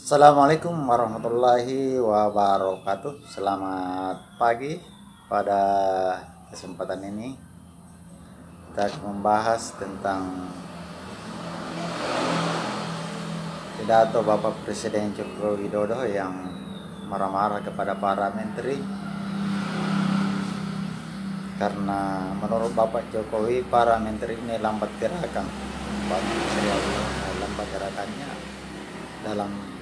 Assalamualaikum warahmatullahi wabarakatuh. Selamat pagi. Pada kesempatan ini kita akan membahas tentang pidato Bapak Presiden Joko Widodo yang marah-marah kepada para menteri karena menurut Bapak Jokowi para menteri ini lambat gerakan. Lambat gerakannya dalam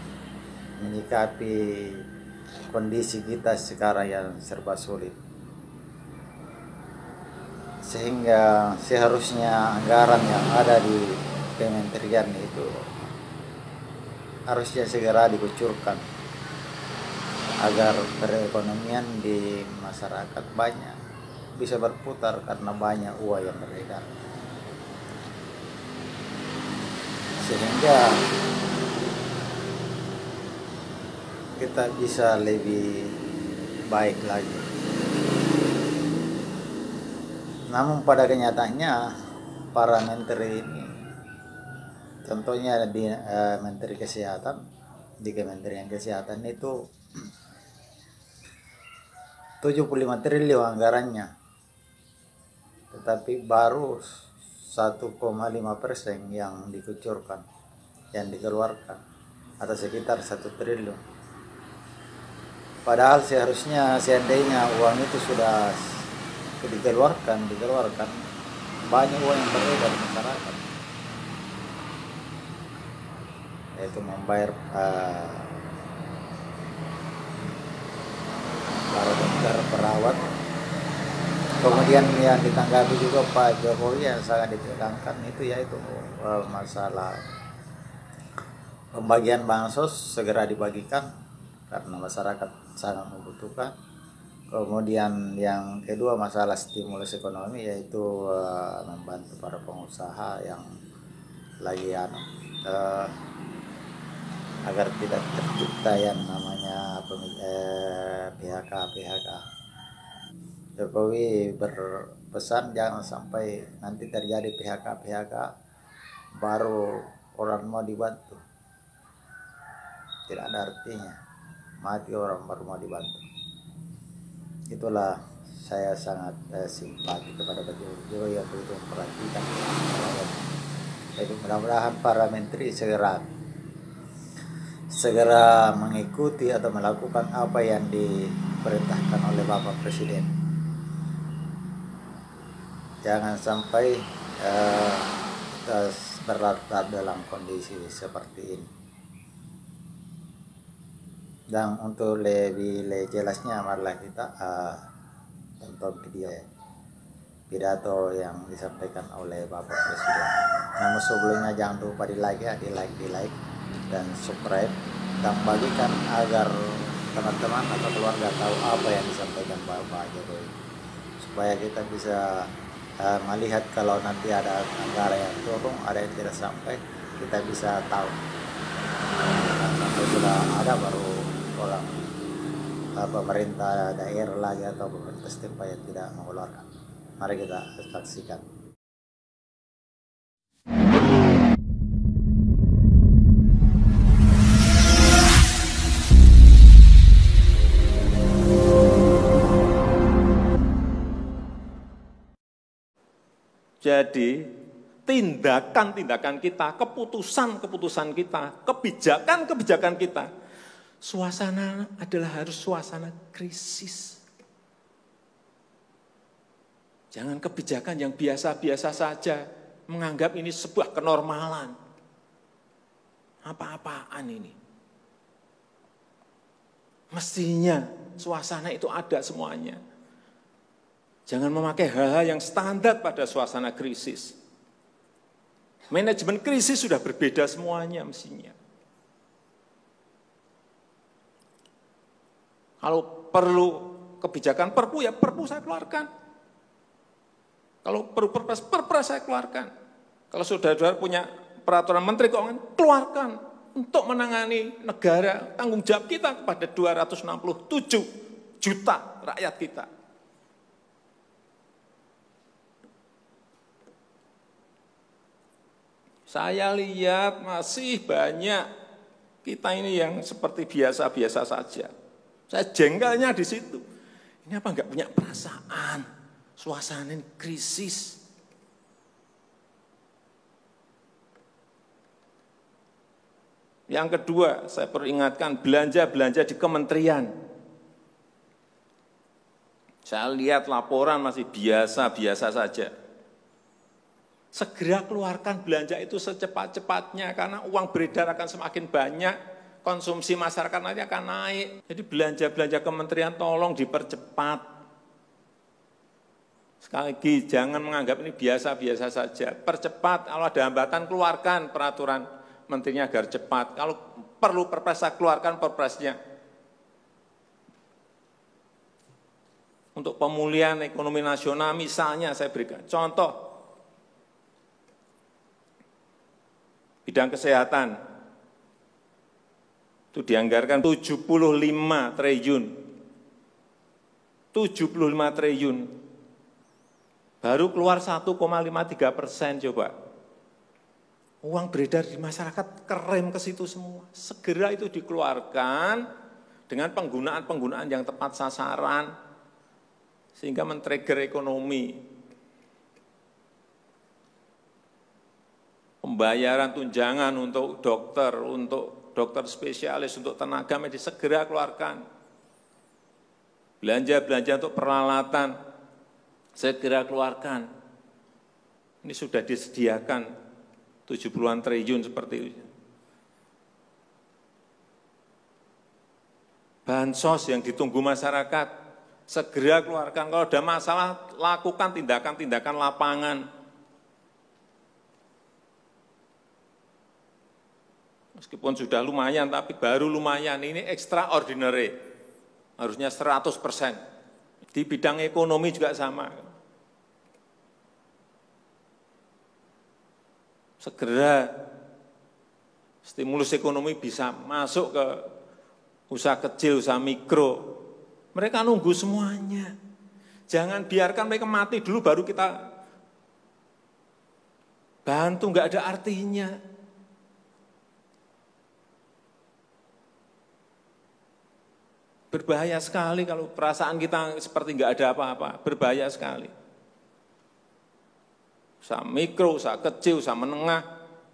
menyikapi kondisi kita sekarang yang serba sulit, sehingga seharusnya anggaran yang ada di kementerian itu harusnya segera dikucurkan agar perekonomian di masyarakat banyak bisa berputar karena banyak uang yang beredar, sehingga kita bisa lebih baik lagi. Namun pada kenyataannya para menteri ini, contohnya di Menteri Kesehatan, di Kementerian Kesehatan itu 75 triliun anggarannya, tetapi baru 1,5% yang dikucurkan, yang dikeluarkan, atau sekitar 1 triliun. Padahal seharusnya seandainya uang itu sudah dikeluarkan banyak uang yang beredar di masyarakat, yaitu membayar para dokter, perawat. Kemudian yang ditanggapi juga Pak Jokowi yang sangat ditekankan itu yaitu masalah pembagian bansos segera dibagikan karena masyarakat sangat membutuhkan. Kemudian yang kedua masalah stimulus ekonomi, yaitu membantu para pengusaha yang lagi agar tidak tercipta yang namanya PHK. Jokowi berpesan jangan sampai nanti terjadi PHK baru orang mau dibantu. Tidak ada artinya mati orang baru mau dibantu. Itulah saya sangat simpati kepada Pak Jokowi yang begitu memperhatikan. Jadi mudah-mudahan para menteri segera mengikuti atau melakukan apa yang diperintahkan oleh Bapak Presiden. Jangan sampai kita berlarut dalam kondisi seperti ini. Dan untuk lebih jelasnya marilah kita tonton video pidato yang disampaikan oleh Bapak Presiden. Namun sebelumnya jangan lupa di like dan subscribe dan bagikan agar teman-teman atau keluarga tahu apa yang disampaikan Bapak Jokowi, supaya kita bisa melihat kalau nanti ada anggaran yang turun, ada yang tidak sampai, kita bisa tahu. Sampai sudah ada baru orang pemerintah daerah lagi atau pemerintah setempat yang tidak mengeluarkan. Mari kita saksikan. Jadi tindakan-tindakan kita, keputusan-keputusan kita, kebijakan-kebijakan kita, suasana adalah harus suasana krisis. Jangan kebijakan yang biasa-biasa saja, menganggap ini sebuah kenormalan. Apa-apaan ini? Mestinya suasana itu ada semuanya. Jangan memakai hal-hal yang standar pada suasana krisis. Manajemen krisis sudah berbeda semuanya mestinya. Kalau perlu kebijakan perpu, ya perpu saya keluarkan. Kalau perlu perpres saya keluarkan. Kalau saudara-saudara punya peraturan Menteri Keuangan, keluarkan untuk menangani negara, tanggung jawab kita kepada 267 juta rakyat kita. Saya lihat masih banyak Kita ini yang seperti biasa-biasa saja. Saya jengkelnya di situ. Ini apa enggak punya perasaan? Suasana ini krisis. Yang kedua, saya peringatkan belanja-belanja di kementerian. Saya lihat laporan masih biasa-biasa saja. Segera keluarkan belanja itu secepat-cepatnya karena uang beredar akan semakin banyak, konsumsi masyarakat nanti akan naik. Jadi belanja-belanja kementerian tolong dipercepat. Sekali lagi, jangan menganggap ini biasa-biasa saja. Percepat, kalau ada hambatan keluarkan peraturan menterinya agar cepat. Kalau perlu perpres, keluarkan perpresnya. Untuk pemulihan ekonomi nasional misalnya saya berikan contoh. Bidang kesehatan. Itu dianggarkan 75 triliun. 75 triliun. Baru keluar 1,53% coba. Uang beredar di masyarakat kerem ke situ semua. Segera itu dikeluarkan dengan penggunaan-penggunaan yang tepat sasaran sehingga men-trigger ekonomi. Pembayaran tunjangan untuk dokter spesialis, untuk tenaga medis segera keluarkan. Belanja-belanja untuk peralatan segera keluarkan. Ini sudah disediakan 70-an triliun seperti itu. Bansos yang ditunggu masyarakat, segera keluarkan. Kalau ada masalah, lakukan tindakan-tindakan lapangan. Meskipun sudah lumayan, tapi baru lumayan. Ini extraordinary. Harusnya 100%. Di bidang ekonomi juga sama. Segera stimulus ekonomi bisa masuk ke usaha kecil, usaha mikro. Mereka nunggu semuanya. Jangan biarkan mereka mati dulu baru kita bantu, enggak ada artinya. Berbahaya sekali kalau perasaan kita seperti enggak ada apa-apa, berbahaya sekali. Usaha mikro, usaha kecil, usaha menengah,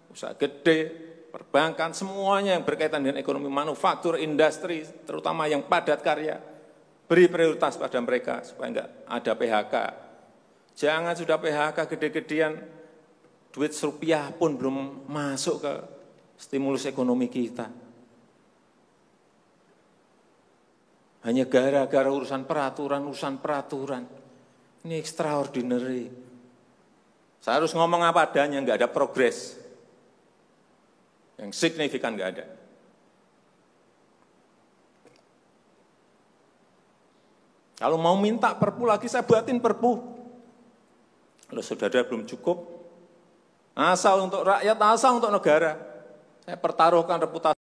usaha gede, perbankan, semuanya yang berkaitan dengan ekonomi manufaktur, industri, terutama yang padat karya, beri prioritas pada mereka supaya enggak ada PHK. Jangan sudah PHK gede-gedean, duit rupiah pun belum masuk ke stimulus ekonomi kita. Hanya gara-gara urusan peraturan. Ini extraordinary. Saya harus ngomong apa adanya, enggak ada progres. Yang signifikan enggak ada. Kalau mau minta perpu lagi, saya buatin perpu. Kalau saudara belum cukup, asal untuk rakyat, asal untuk negara. Saya pertaruhkan reputasi